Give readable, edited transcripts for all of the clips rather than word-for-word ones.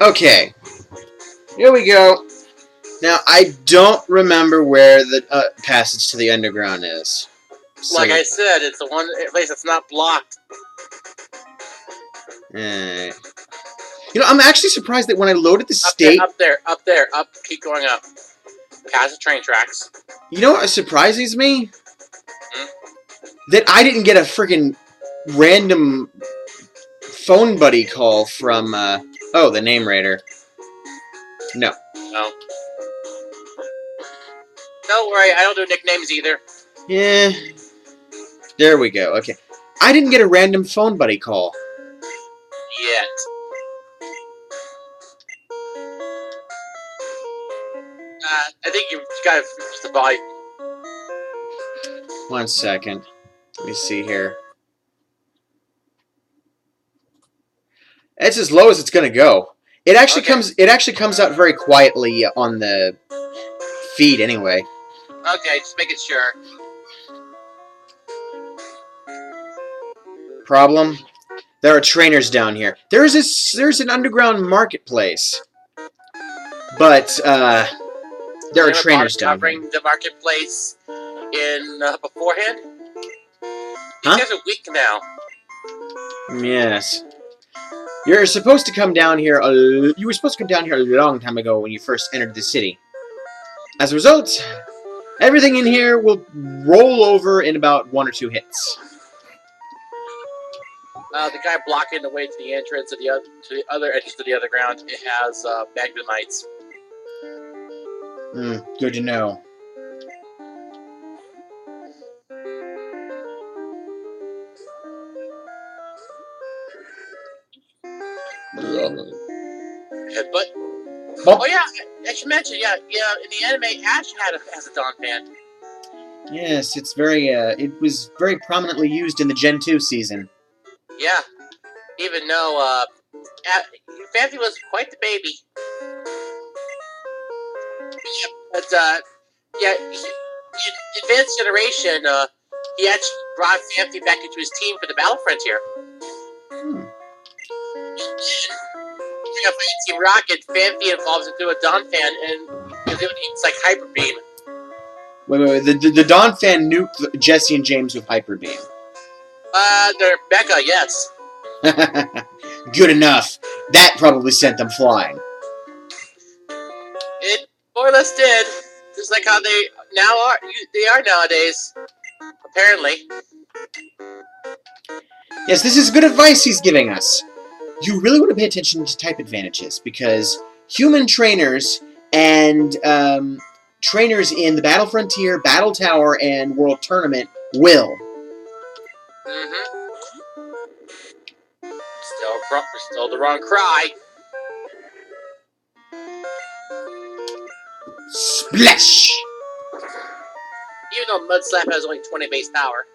Okay. Here we go. Now, I don't remember where the passage to the underground is. So, like I said, it's the one place that's not blocked. You know, I'm actually surprised that when I loaded the state... Up, keep going up. Past the train tracks. You know what surprises me? That I didn't get a freaking random phone buddy call from, oh, the name raider. No. No. Don't worry, I don't do nicknames either. Yeah. There we go, okay. I didn't get a random phone buddy call. Yet. I think you've got to just the volume. 1 second. Let me see here. It's as low as it's gonna go. It actually comes out very quietly on the feed anyway. Okay, just making sure. Problem? There are trainers down here. There's an underground marketplace. But there are trainers down here. Covering the marketplace in beforehand? Huh? These guys are weak now. Yes. You're supposed to come down here. You were supposed to come down here a long time ago when you first entered the city. As a result, everything in here will roll over in about 1 or 2 hits. The guy blocking the way to the entrance to the other entrance to the underground, it has magnemites. Good to know. Headbutt. Bump. Oh yeah, I should mention, yeah. In the anime, Ash has a Dawn fan. Yes, it's very. It was very prominently used in the Gen 2 season. Yeah, even though Fancy was quite the baby. But yeah, in Advanced Generation, he actually brought Fancy back into his team for the Battle Frontier. Team Rocket, Fancy evolves into a Dawn fan, and it's like Hyper Beam. Wait. The Dawn fan nuked Jesse and James with Hyper Beam. They're Becca, yes. Good enough. That probably sent them flying. It more or less did. Just like how they are nowadays. Apparently. Yes, this is good advice he's giving us. You really want to pay attention to type advantages, because human trainers and trainers in the Battle Frontier, Battle Tower, and World Tournament will. Still the wrong cry. Splash! Even though Mud Slap has only 20 base power.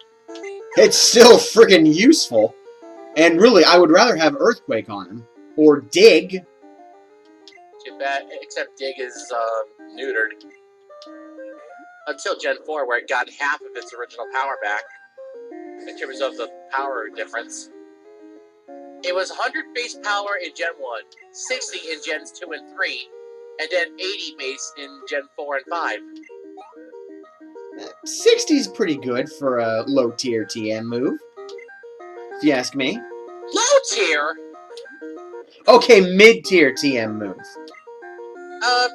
It's still friggin' useful. And really, I would rather have Earthquake on him. Or Dig. Too bad, except Dig is neutered. Until Gen 4, where it got half of its original power back. In terms of the power difference. It was 100 base power in Gen 1, 60 in Gens 2 and 3, and then 80 base in Gen 4 and 5. 60 is pretty good for a low-tier TM move, if you ask me. Low-tier? Okay, mid-tier TM move. I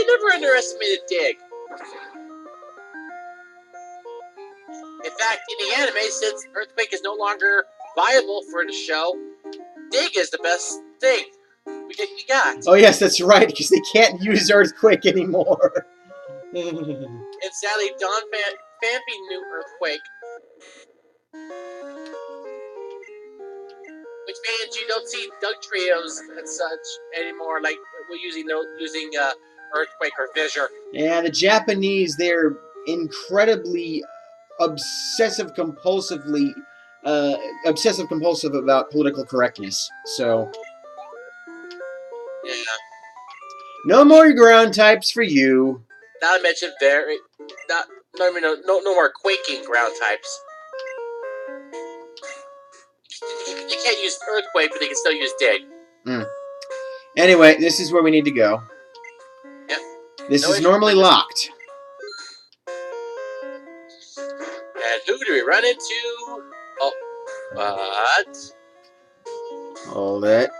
never underestimated Dig. In fact, in the anime, since Earthquake is no longer viable for the show, Dig is the best thing we got. Oh yes, that's right, because they can't use Earthquake anymore. And sadly, Dawn Fanfi knew Earthquake. Which means you don't see Doug trios and such anymore, like we're using Earthquake or Fissure. Yeah, the Japanese, they're incredibly obsessive compulsive about political correctness. So yeah. No more ground types for you. Not to mention no more quaking ground types. They can't use Earthquake, but they can still use Dig. Anyway, this is where we need to go. Yep. This No is issue. normally locked. And who do we run into? Oh, what? Hold it.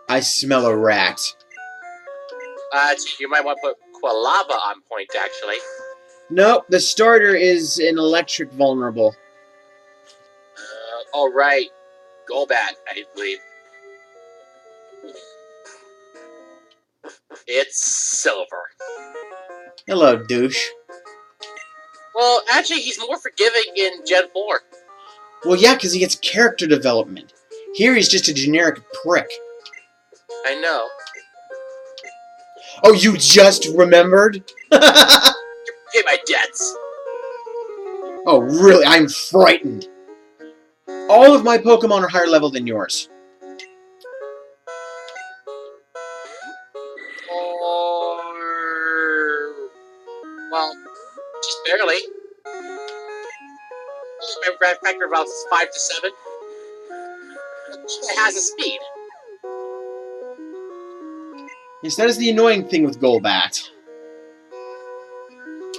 I smell a rat. You might want to put Quilava on point, actually. Nope, the starter is an electric vulnerable. All right. Golbat, I believe. It's Silver. Hello, douche. Well, actually, he's more forgiving in Gen 4. Well, yeah, because he gets character development. Here he's just a generic prick. I know. Oh, you just remembered? Pay my debts. Oh, really? I'm frightened. All of my Pokemon are higher level than yours. Or... well, just barely. My red factor about 5 to 7. It has a speed. Yes, that is the annoying thing with Golbat.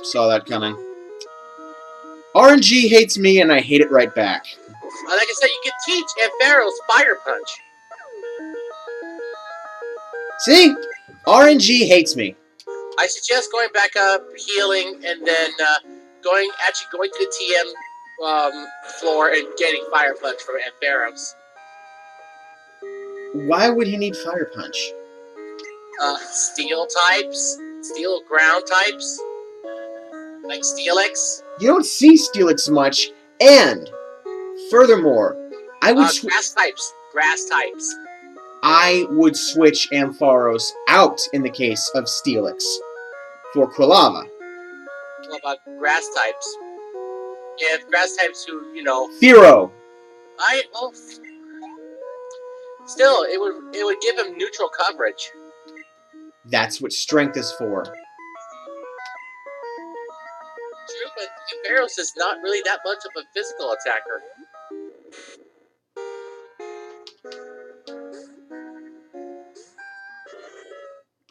Saw that coming. RNG hates me, and I hate it right back. Like I said, you can teach Ampharos Fire Punch. See? RNG hates me. I suggest going back up, healing, and then going to the TM floor and getting Fire Punch from Ampharos. Why would he need Fire Punch? Steel types, steel ground types, like Steelix. You don't see Steelix much, and furthermore, I would grass types. I would switch Ampharos out in the case of Steelix for Quilava. What about grass types? Yeah, grass types who, you know... Fearow. Still, it would give him neutral coverage. That's what strength is for. True, but Ampharos is not really that much of a physical attacker.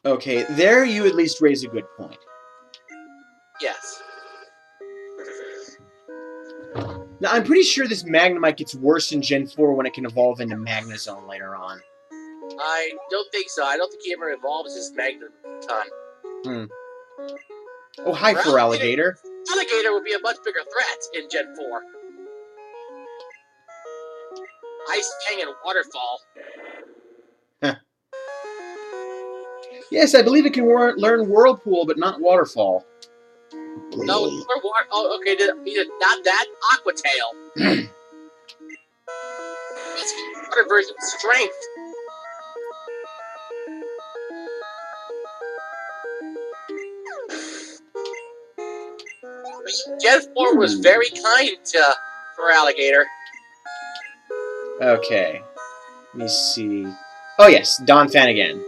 Okay, there you at least raise a good point. Yes. Now, I'm pretty sure this Magnemite gets worse in Gen 4 when it can evolve into Magnezone later on. I don't think so. I don't think he ever evolves his Magneton. Oh, hi, Feraligatr. Alligator would be a much bigger threat in Gen 4. Ice Fang and Waterfall. Yes, I believe it can learn Whirlpool, but not Waterfall. No, okay, not that. Aqua Tail. It's water version of Strength. Gen 4 was very kind for Alligator. Okay. Let me see. Oh, yes, Donphan again.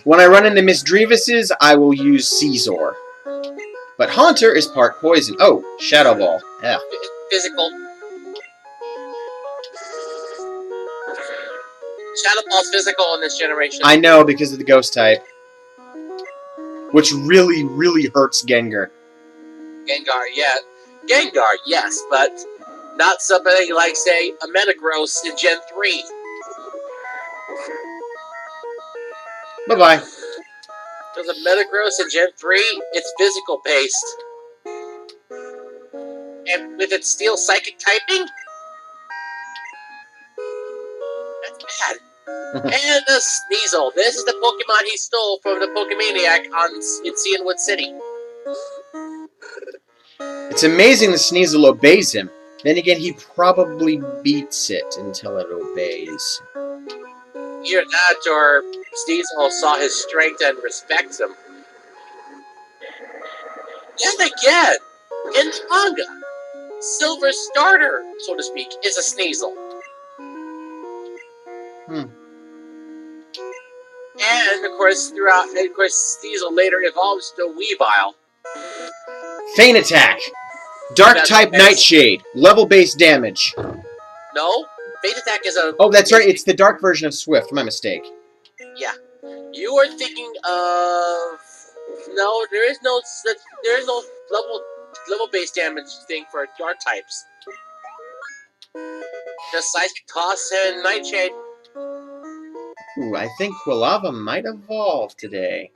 When I run into Miss Drevis's, I will use Caesar. But Haunter is part poison. Oh, Shadow Ball. Yeah. Physical. Shadow Ball's physical in this generation. I know, because of the ghost type. Which really, really hurts Gengar. Gengar, yeah. Gengar, yes, but not something like, say, a Metagross in Gen 3. Bye-bye. There's a Metagross in Gen 3, it's physical based. And with its steel psychic typing? That's bad. And the Sneasel. This is the Pokemon he stole from the Pokemaniac in Cianwood City. It's amazing the Sneasel obeys him. Then again, he probably beats it until it obeys. Either that, or Sneasel saw his strength and respects him. Then again, in the manga, Silver's starter, so to speak, is a Sneasel. And of course, Diesel later evolves to Weavile. Feint Attack. Dark type Nightshade. Level based damage. No, Feint Attack is a. Oh, that's right. It's the dark version of Swift. My mistake. Yeah, you are thinking of. No, there is no level based damage thing for dark types. Just Psychic Toss and Nightshade. Ooh, I think Quilava might evolve today.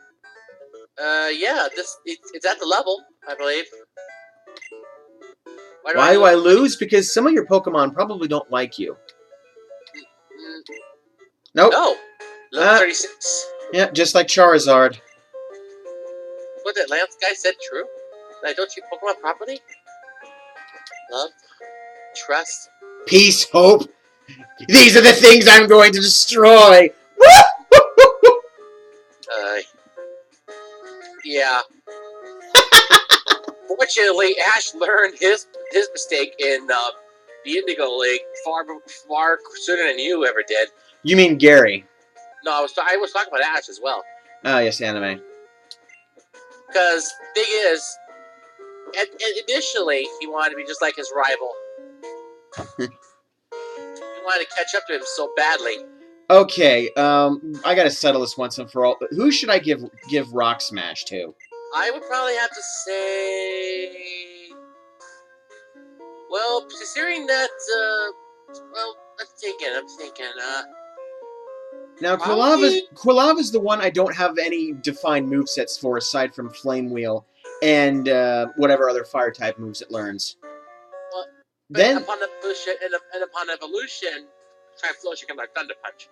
Yeah, it's at the level, I believe. Why do I lose? Because some of your Pokemon probably don't like you. Nope. No. Level 36. Yeah, just like Charizard. What that Lance guy said true? That I don't treat Pokemon properly? Love. Trust. Peace, hope. These are the things I'm going to destroy. Yeah. Fortunately, Ash learned his mistake in the Indigo League far sooner than you ever did. You mean Gary? No, I was talking about Ash as well. Oh, yes, anime. Because thing is, initially he wanted to be just like his rival. He wanted to catch up to him so badly. Okay, I gotta settle this once and for all. Who should I give Rock Smash to? I would probably have to say... Well, considering that, well, I'm thinking, Now, Quilava's the one I don't have any defined movesets for aside from Flame Wheel and whatever other Fire-type moves it learns. Well, then... upon evolution, Typhlosion can like Thunder Punch.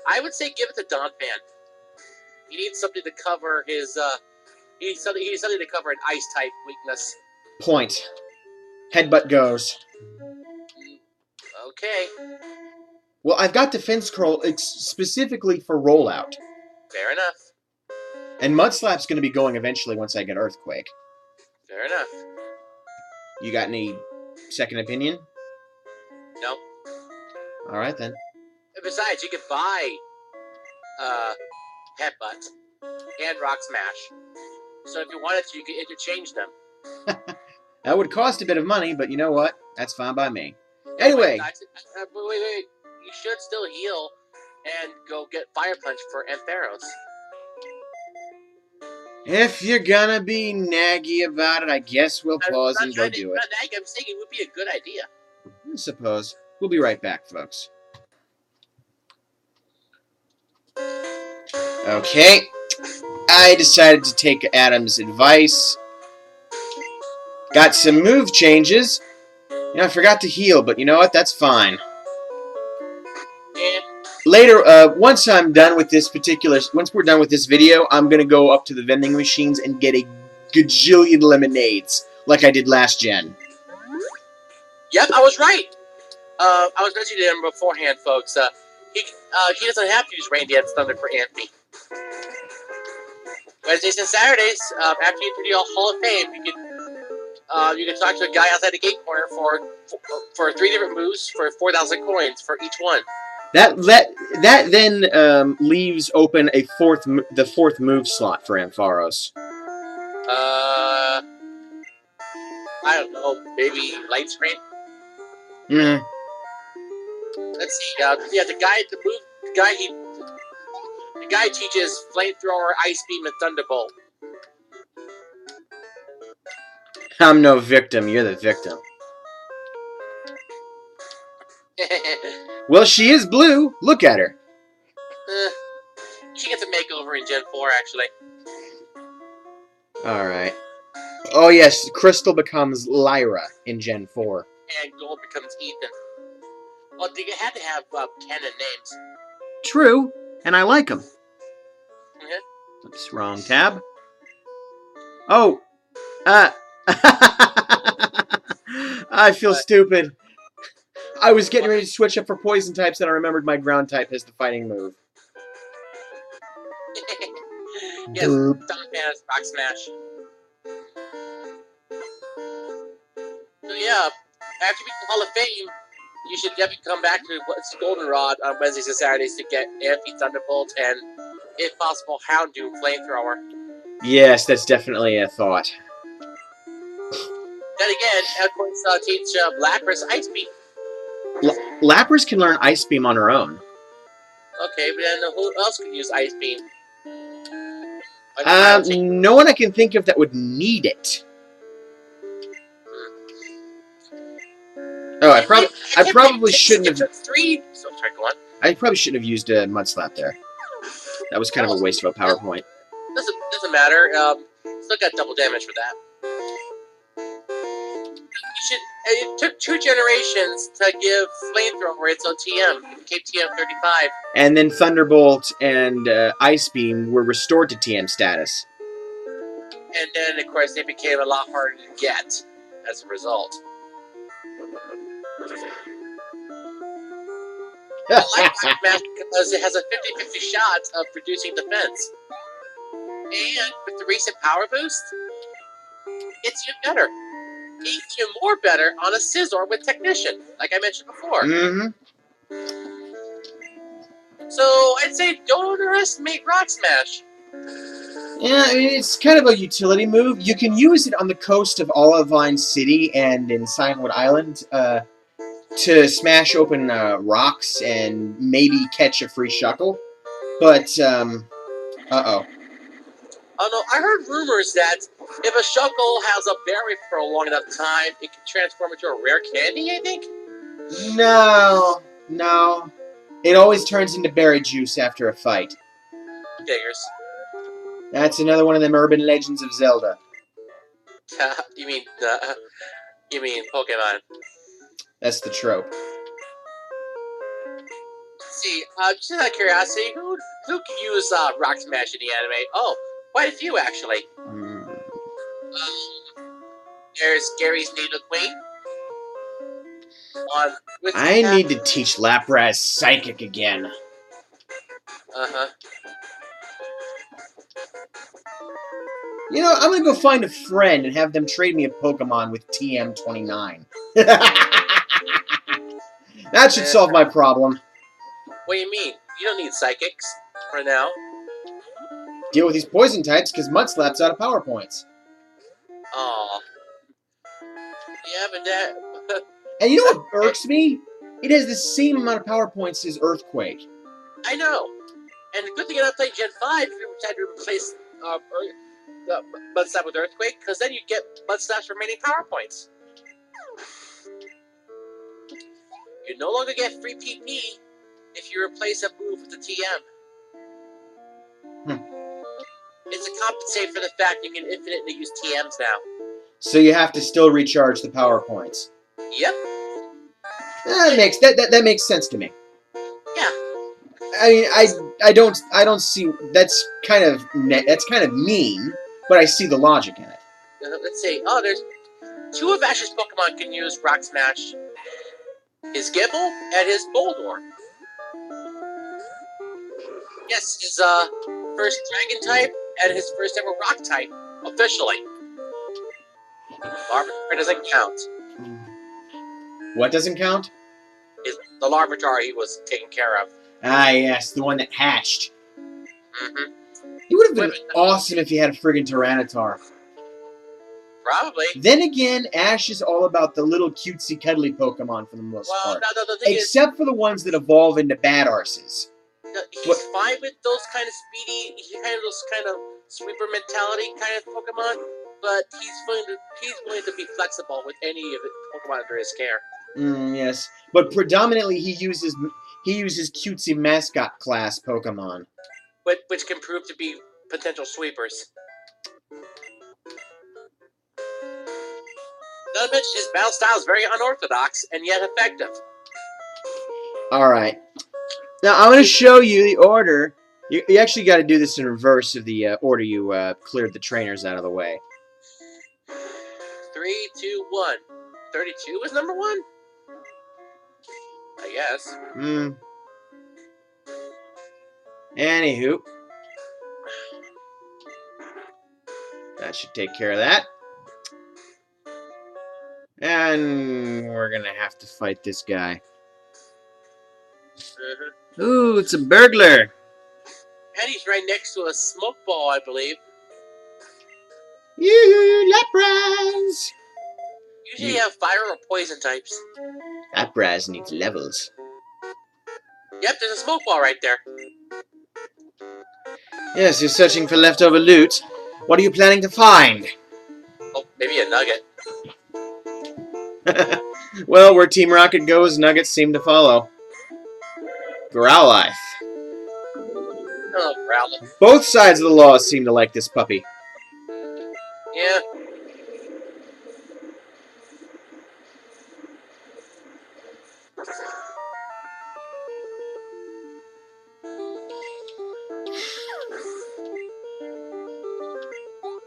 I would say give it to Donphan. He needs something to cover his, he needs something to cover an Ice-type weakness. Point. Headbutt goes. Okay. Well, I've got Defense Curl specifically for rollout. Fair enough. And Mud Slap's going to be going eventually once I get Earthquake. Fair enough. You got any second opinion? No. Alright then. Besides, you can buy Headbutt and Rock Smash. So if you wanted to, you could interchange them. That would cost a bit of money, but you know what? That's fine by me. Anyway. Wait. You should still heal and go get Fire Punch for Ampharos. If you're gonna be naggy about it, I guess we'll pause and go do it. Not naggy, I'm saying it would be a good idea. I suppose. We'll be right back, folks. Okay. I decided to take Adam's advice. Got some move changes. You know, I forgot to heal, but you know what? That's fine. Yeah. Later, once we're done with this video, I'm gonna go up to the vending machines and get a gajillion lemonades, like I did last gen. Yep, I was right. I was mentioning to him beforehand, folks. He doesn't have to use Rain Dance Thunder for Amphi. Wednesdays and Saturdays, after you enter the Hall of Fame, you can talk to a guy outside the gate corner for 3 different moves for 4,000 coins for each one. That then leaves open the fourth move slot for Ampharos. I don't know, maybe Light Screen. Let's see. The guy teaches Flamethrower, Ice Beam, and Thunderbolt. I'm no victim. You're the victim. Well, she is blue. Look at her. She gets a makeover in Gen 4, actually. Alright. Oh, yes. Crystal becomes Lyra in Gen 4. And Gold becomes Ethan. Well, they had to have canon names. True. And I like them. Mm-hmm. Oops, wrong tab. Oh. I feel stupid. I was getting ready to switch up for poison types, and I remembered my ground type has the fighting move. Yes, Donphan has Rock Smash. So yeah, after beating the Hall of Fame, you should definitely come back to Goldenrod on Wednesdays and Saturdays to get Amphi Thunderbolt and, if possible, Houndoom Flamethrower. Yes, that's definitely a thought. Then again, of course, teach Lapras Ice Beam. Lapras can learn Ice Beam on her own. Okay, but then who else could use Ice Beam? No one I can think of that would need it. Oh, I probably shouldn't have. Sorry, go on. I probably shouldn't have used a Mud Slap there. That was kind of a waste of a PowerPoint. Doesn't matter. Still got double damage for that. It took 2 generations to give Flamethrower its own TM. It became TM 35. And then Thunderbolt and Ice Beam were restored to TM status. And then, of course, they became a lot harder to get as a result. I like Black Mask because it has a 50-50 shot of producing defense. And with the recent power boost, it's even better. Even more better on a Scizor with Technician, like I mentioned before. Mm-hmm. So I'd say don't underestimate Rock Smash. Yeah, I mean, it's kind of a utility move. You can use it on the coast of Olivine City and in Cinewood Island to smash open rocks and maybe catch a free Shuckle. But, uh-oh. Oh no, I heard rumors that if a Shuckle has a berry for a long enough time, it can transform into a rare candy, I think? No. It always turns into berry juice after a fight. Figures. That's another one of them urban legends of Zelda. You mean Pokemon? That's the trope. Let's see, just out of curiosity, who can use Rock Smash in the anime? Oh, quite a few actually. There's Gary's Native Queen. I need to teach Lapras Psychic again. Uh-huh. You know, I'm gonna go find a friend and have them trade me a Pokemon with TM29. That should solve my problem. What do you mean? You don't need Psychics for now. Deal with these poison types because Mud Slap's out of power points. Aw. Yeah, but that... And you know what irks me? It has the same amount of power points as Earthquake. I know. And the good thing about playing Gen 5, if you had to replace Mud Slap with Earthquake, because then you get Mud Slap's remaining power points. You no longer get free PP if you replace a move with the TM. It's to compensate for the fact you can infinitely use TMs now. So you have to still recharge the power points. Yep. That makes sense to me. Yeah. I mean, I don't see that's kind of mean, but I see the logic in it. Let's see. Oh, there's 2 of Ash's Pokemon can use Rock Smash. His Gible and his Boldor. Yes, his first Dragon type and his first ever Rock type, officially. Larvitar doesn't count. What doesn't count? The Larvitar he was taken care of. Ah, yes, the one that hatched. Mm-hmm. He would have been awesome if he had a friggin' Tyranitar. Probably. Then again, Ash is all about the little cutesy cuddly Pokemon for the most part. No, the thing except for the ones that evolve into bad arses. He's fine with those kind of speedy, those kind of sweeper mentality kind of Pokemon, but he's willing to be flexible with any of the Pokemon under his care. Yes, but predominantly he uses cutesy mascot class Pokemon, which can prove to be potential sweepers. Not to mention his battle style is very unorthodox and yet effective. All right. Now, I'm going to show you the order. You actually got to do this in reverse of the order you cleared the trainers out of the way. 3, 2, 1. 32 was number 1? I guess. Anywho. That should take care of that. And we're going to have to fight this guy. Ooh, it's a burglar. And he's right next to a smoke ball, I believe. You Lapras! Usually you have fire or poison types. Lapras needs levels. Yep, there's a smoke ball right there. Yes, you're searching for leftover loot. What are you planning to find? Oh, maybe a nugget. Well, where Team Rocket goes, nuggets seem to follow. Growlithe. Oh, Growlithe. Both sides of the law seem to like this puppy. Yeah.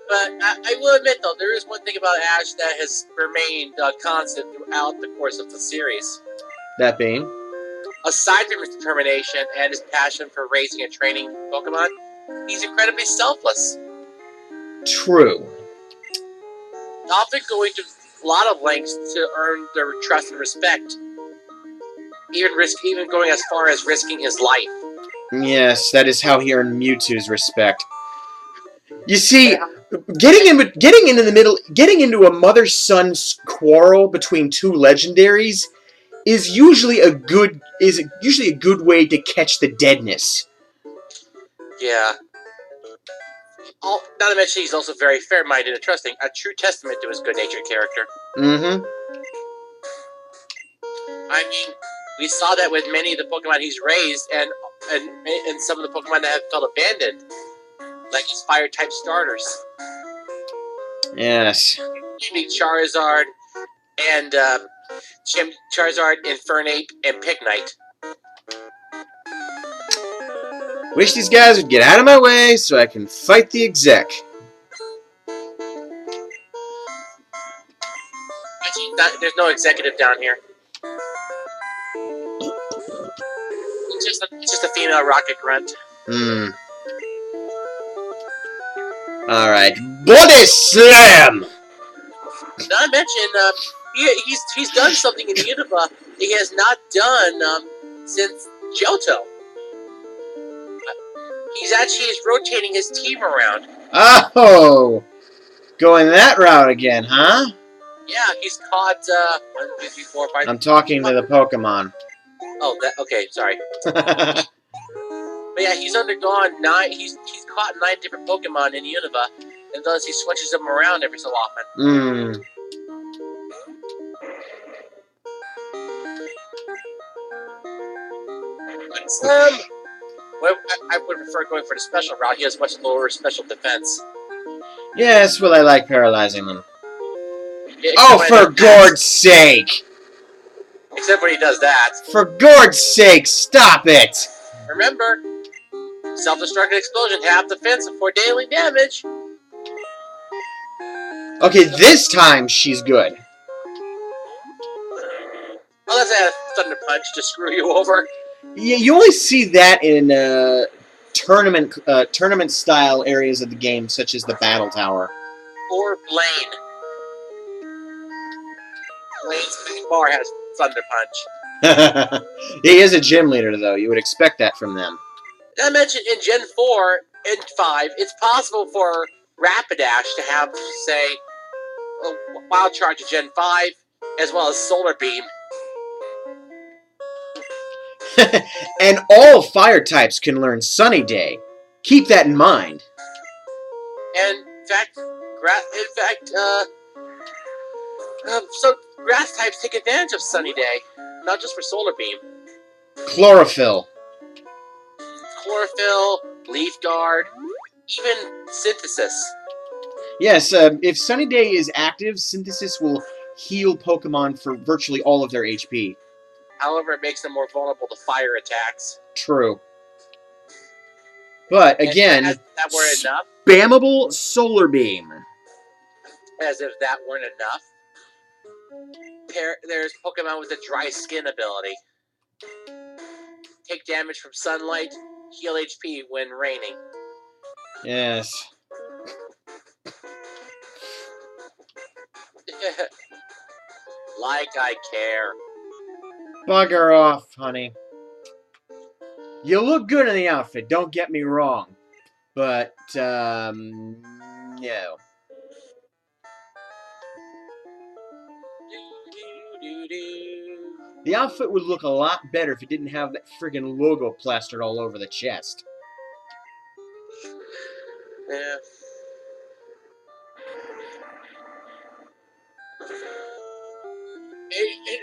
But I will admit, though, there is one thing about Ash that has remained constant throughout the course of the series. That being? Aside from his determination and his passion for raising and training Pokemon, he's incredibly selfless. True. Often going to a lot of lengths to earn their trust and respect. Even going as far as risking his life. Yes, that is how he earned Mewtwo's respect. You see, getting into a mother-son quarrel between two legendaries is usually a good way to catch the deadness. Yeah. Not to mention he's also very fair-minded and trusting, a true testament to his good-natured character. Mm-hmm. I mean, we saw that with many of the Pokemon he's raised, and some of the Pokemon that have felt abandoned, like his Fire-type starters. Yes. Maybe Charizard and Charizard, Infernape, and Pignite. Wish these guys would get out of my way so I can fight the exec. Actually, there's no executive down here. It's just a female rocket grunt. Alright. Body slam! Not to mention, he's done something in Unova he has not done since Johto. He's rotating his team around. Oh! Going that route again, huh? Yeah, he's caught 1, 2, 3, 4, 5. I'm talking to the Pokemon. Oh, okay, sorry. But yeah, he's undergone 9. He's caught 9 different Pokemon in Unova, and thus he switches them around every so often. Well, I would prefer going for the special route. He has much lower special defense. Yes, well, I like paralyzing them. Yeah, oh, for Gord's sake! Except when he does that. For Gord's sake, stop it! Remember, self-destructive explosion, half defense for daily damage. Okay, this time she's good. Oh, that's a Thunder Punch to screw you over. Yeah, you only see that in tournament-style areas of the game, such as the Battle Tower. Or Blaine. Blaine's big bar has Thunder Punch. He is a gym leader, though. You would expect that from them. I mentioned in Gen 4 and 5, it's possible for Rapidash to have, say, a Wild Charge in Gen 5, as well as Solar Beam. And all fire types can learn Sunny Day. Keep that in mind. And in fact, so grass types take advantage of Sunny Day, not just for Solar Beam. Chlorophyll. Chlorophyll, Leaf Guard, even Synthesis. Yes, if Sunny Day is active, Synthesis will heal Pokemon for virtually all of their HP. However, it makes them more vulnerable to fire attacks. True. But, again, as if that weren't enough, spammable Solar Beam. As if that weren't enough, there's Pokemon with a Dry Skin ability. Take damage from sunlight, heal HP when raining. Yes. Like I care. Bugger off, honey. You look good in the outfit, don't get me wrong. But, no. The outfit would look a lot better if it didn't have that friggin' logo plastered all over the chest. Yeah.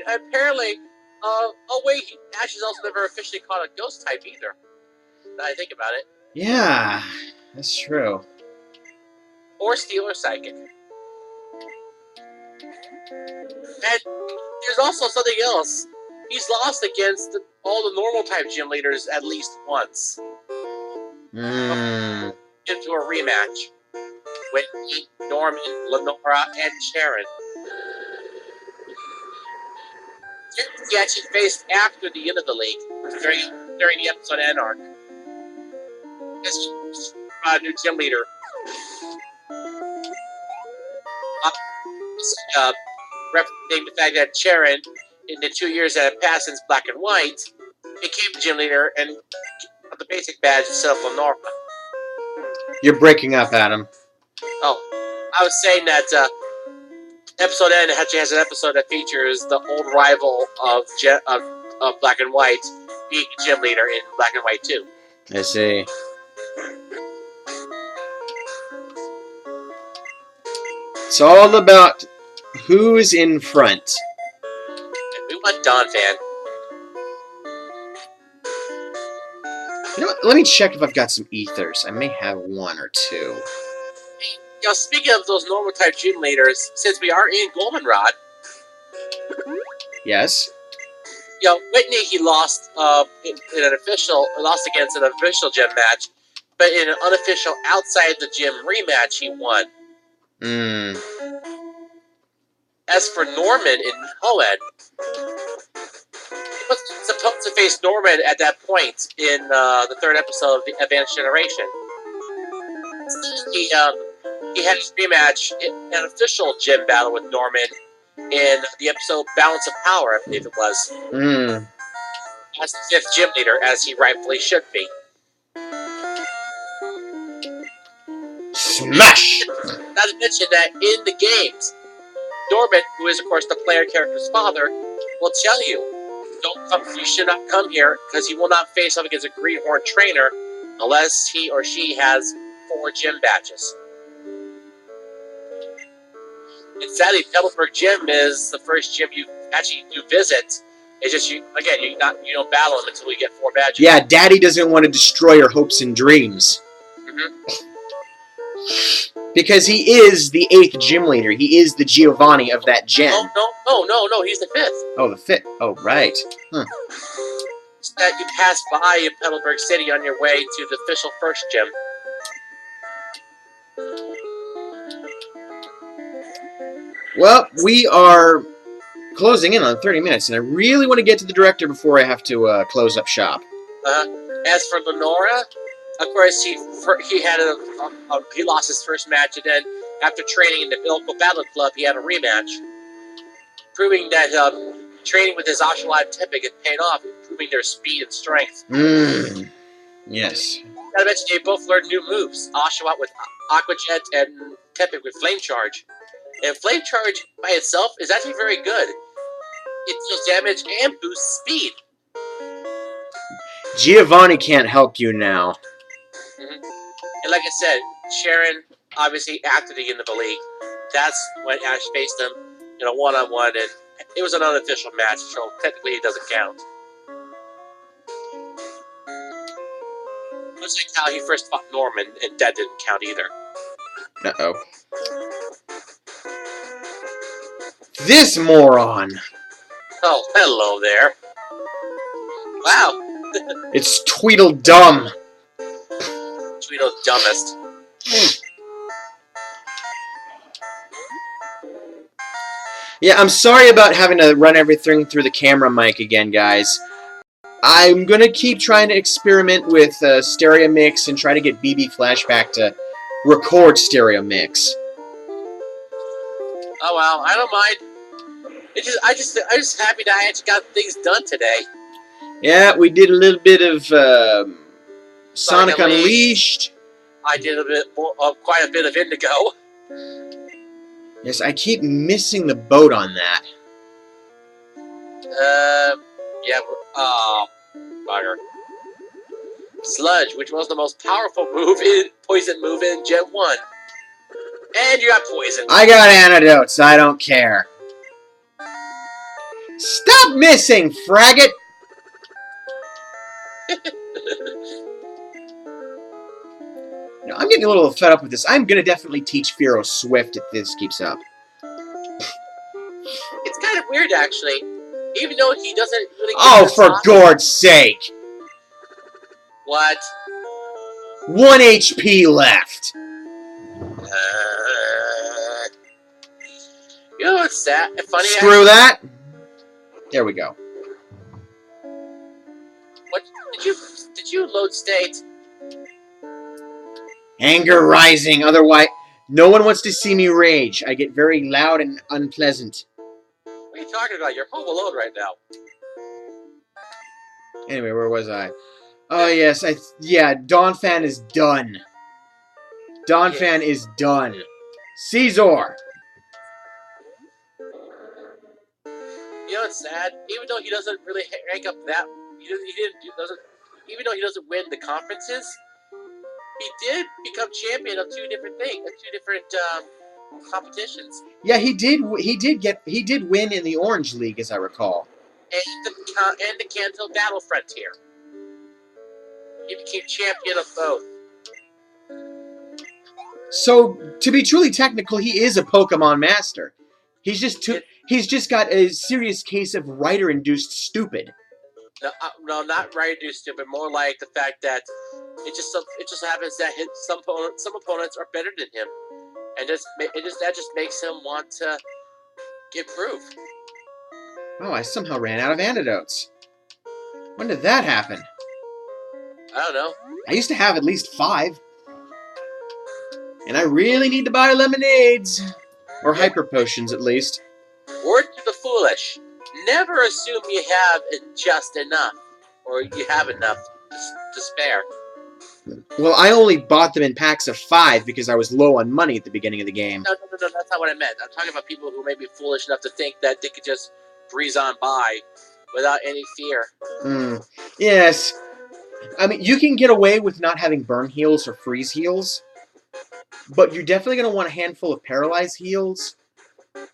Apparently, oh wait, Ash has also never officially caught a ghost type either. Now I think about it. Yeah, that's true. Or Steel or Psychic. And there's also something else. He's lost against all the normal type gym leaders at least once. Mm. Into a rematch. Whitney, Norman, Lenora, and Sharon. He actually faced after the end of the league during the episode Anarch. As new gym leader. Representing the fact that Sharon, in the 2 years that had passed since Black and White, became the gym leader and got the basic badge itself, Lenora. You're breaking up, Adam. Oh, I was saying that episode N actually has an episode that features the old rival of Black and White being the gym leader in Black and White 2. I see. It's all about who's in front. And we want Don Fan. You know what? Let me check if I've got some ethers. I may have one or two. You know, speaking of those normal type gym leaders, since we are in Goldenrod, Yes. you know, Whitney he lost lost against an official gym match, but in an unofficial outside the gym rematch he won. Hmm. As for Norman in Hoed, he was supposed to face Norman at that point in the third episode of the Advanced Generation. He had his rematch in an official gym battle with Norman in the episode Balance of Power, I believe it was. As the fifth gym leader, as he rightfully should be. Smash! Not to mention that in the games, Norman, who is of course the player character's father, will tell you, you should not come here because you will not face off against a greenhorn trainer unless he or she has 4 gym badges. And sadly, Pebbleburg Gym is the first gym you actually do visit. It's just you don't battle them until you get 4 badges. Yeah, Daddy doesn't want to destroy your hopes and dreams. Because he is the 8th gym leader. He is the Giovanni of that gen. No, he's the 5th. Oh, the 5th. Oh, right. It's that you pass by in Pebbleburg City on your way to the official first gym. Well, we are closing in on 30 minutes, and I really want to get to the director before I have to close up shop. As for Lenora, of course, he lost his first match, and then after training in the local battle club, he had a rematch, proving that training with his Oshawott and Tepig had paid off, improving their speed and strength. Yes. Not to mention, they both learned new moves. Oshawott with Aqua Jet and Tepig with Flame Charge. And Flame Charge by itself is actually very good. It deals damage and boosts speed. Giovanni can't help you now. And like I said, Sharon, obviously after the end of the league, that's when Ash faced him in a one-on-one, and it was an unofficial match, so technically it doesn't count. Much like how he first fought Norman, and that didn't count either. Uh-oh. This moron! Oh, hello there. Wow. It's Tweedledum. Dumbest. Yeah, I'm sorry about having to run everything through the camera mic again, guys. I'm gonna keep trying to experiment with stereo mix and try to get BB Flashback to record stereo mix. Oh well, I don't mind. I'm just happy that I actually got things done today. Yeah, we did a little bit of Sonic Unleashed. I did a bit more, quite a bit of Indigo. Yes, I keep missing the boat on that. Yeah. Bugger. Sludge, which was the most powerful poison move in Gen 1. And you got poisoned. I got antidotes. I don't care. Stop missing, fraggot! No, I'm getting a little fed up with this. I'm gonna definitely teach Firo Swift if this keeps up. It's kind of weird, actually. Even though he doesn't really... Oh, for Gord's sake! What? 1 HP left. You know what's sad? Funny. Screw that. There we go. What did you load state? Anger rising. Otherwise, no one wants to see me rage. I get very loud and unpleasant. What are you talking about? You're home alone right now. Anyway, where was I? Oh yes, Donphan is done. Donphan is done. Caesar. You know what's sad? Even though he doesn't really rank up that, even though he doesn't win the conferences, he did become champion of two different competitions. Yeah, he did win in the Orange League, as I recall. And the Kanto Battle Frontier. He became champion of both. So, to be truly technical, he is a Pokemon master. He's just got a serious case of writer-induced stupid. No, not writer-induced stupid. More like the fact that it just happens that some opponents are better than him, and that just makes him want to improve. Oh, I somehow ran out of antidotes. When did that happen? I don't know. I used to have at least 5. And I really need to buy lemonades. Or hyper potions, at least. Word to the foolish. Never assume you have just enough. Or you have enough to spare. Well, I only bought them in packs of 5 because I was low on money at the beginning of the game. No, that's not what I meant. I'm talking about people who may be foolish enough to think that they could just breeze on by without any fear. Yes. I mean, you can get away with not having burn heals or freeze heals, but you're definitely going to want a handful of paralyze heals,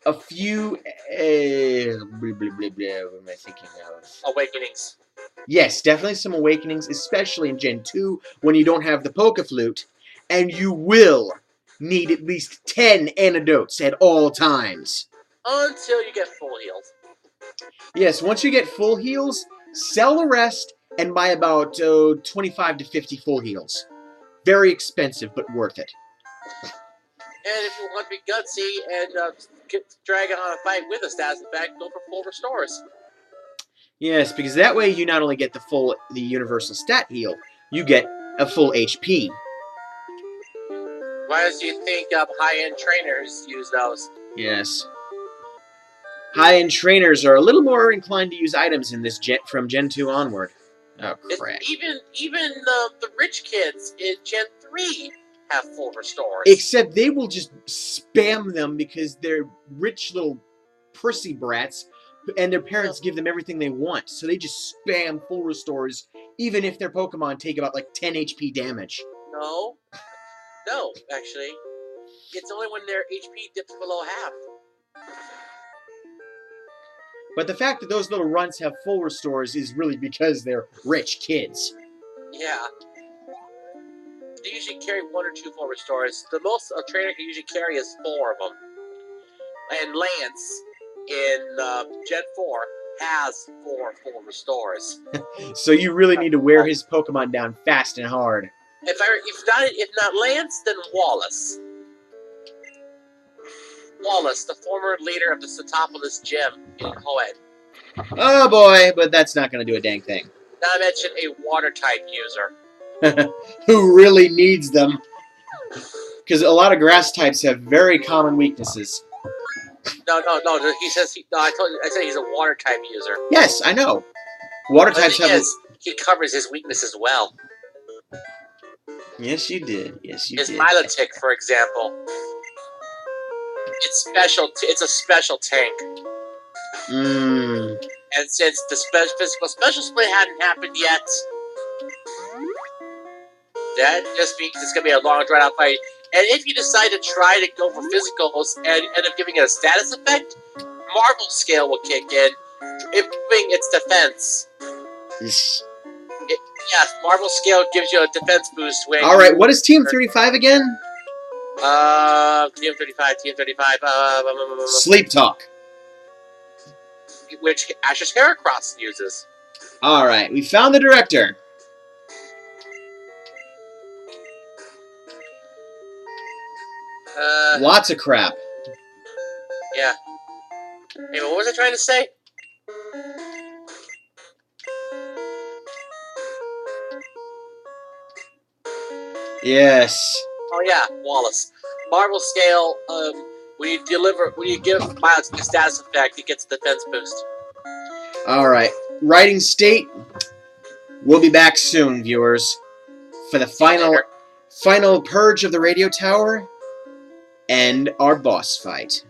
a few... what am I thinking of? Awakenings. Yes, definitely some awakenings, especially in Gen 2 when you don't have the Poke-Flute, and you will need at least 10 antidotes at all times. Until you get full heals. Yes, once you get full heals, sell the rest and buy about 25 to 50 full heals. Very expensive, but worth it. And if you want to be gutsy and drag on a fight with a status effect, go for full restores. Yes, because that way you not only get the universal stat heal, you get a full HP. Why do you think high-end trainers use those? Yes. High-end trainers are a little more inclined to use items in this from Gen 2 onward. Oh, crap. Even the rich kids in Gen 3 have full restores. Except they will just spam them because they're rich little prissy brats, and their parents give them everything they want. So they just spam full restores, even if their Pokemon take about like 10 HP damage. No, actually. It's only when their HP dips below half. But the fact that those little runts have full restores is really because they're rich kids. Yeah. They usually carry 1 or 2 full restores. The most a trainer can usually carry is 4 of them. And Lance, in Gen 4, has 4 full restores. So you really need to wear his Pokemon down fast and hard. If not Lance, then Wallace. Wallace, the former leader of the Setopolis Gym in Hoenn. Oh boy, but that's not going to do a dang thing. Not to mention a water-type user. Who really needs them. Because a lot of grass types have very common weaknesses. No. He says I said he's a water-type user. Yes, I know. Water But the types thing have. is, he covers his weaknesses well. Yes, you did. Yes, you His did. Milotic, for example, it's special. It's a special tank. Mmm. And since the physical special split hadn't happened yet, that just means it's going to be a long, drawn-out fight. And if you decide to try to go for physicals and end up giving it a status effect, Marvel Scale will kick in, improving its defense. Yes, Marvel Scale gives you a defense boost. All right, what is Team 35 again? Team 35. Sleep Talk. Which Ash's Heracross uses. All right, we found the director. Lots of crap. Yeah. Hey, but what was I trying to say? Yes. Oh yeah, Wallace. Marvel Scale. When you give Miles the status effect, it gets a defense boost. All right, Writing State. We'll be back soon, viewers, for the final purge of the radio tower and our boss fight.